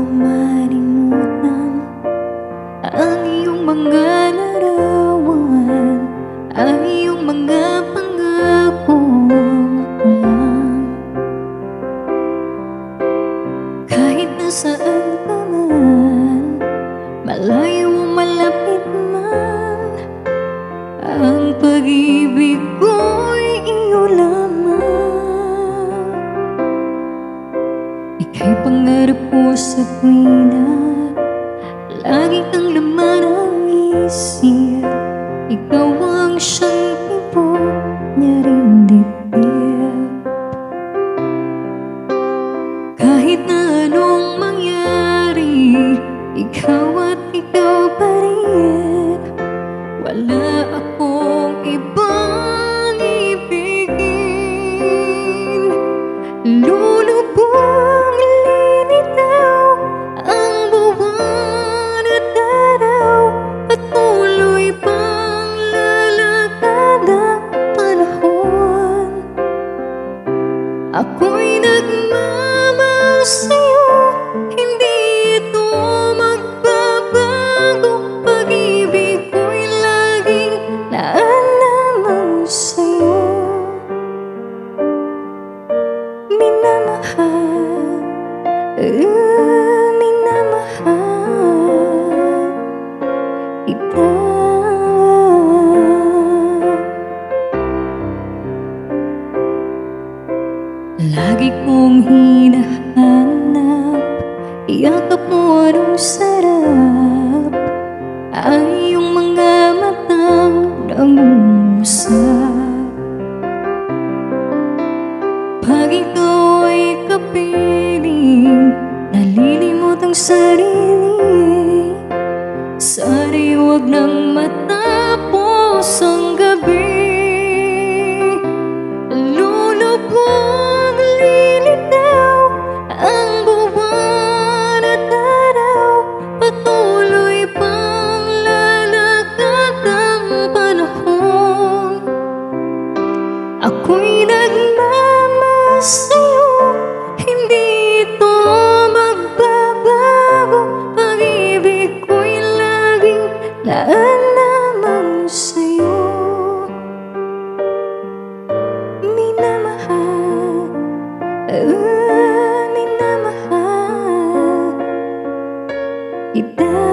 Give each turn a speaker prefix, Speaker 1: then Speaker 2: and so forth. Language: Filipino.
Speaker 1: malimutan ang iyong mga larawan, ang iyong mga pangakong ako lang. Kahit nasaan ka man, malayo o malapit man, ang pag-ibig ko'y iyo lamang. Ika'y pangarap ko sa tuwina, lagi kang laman ang isip. Ikaw ang siyang tipo niya rin dibdib. Kahit na anong mangyari, ikaw at ikaw pa rin. Wala akong ibang ibigin. Lulubog, lilitaw ang buwan at araw, patuloy pang lalakad ang panahon. Ako'y nagmamahal sa'yo, hindi ito magbabago. Pag-ibig ko'y laging naan lamang sa'yo. Minamahal, minamahal kita. Lagi kong hinahanap, yakap mo anong sarap, ang iyong mga matang nangungusap. Pag ikaw ay kapiling, nalilimot ang sarili. Sana'y huwag nang matapos ang gabi. Lulubog, lilitaw ang buwan at araw, patuloy pang lalakad ang panahon. Ako'y nagmamahal sa'yo, hindi ito magbabago. Pag-ibig ko'y laging naan lamang sa'yo. Minamahal, minamahal kita.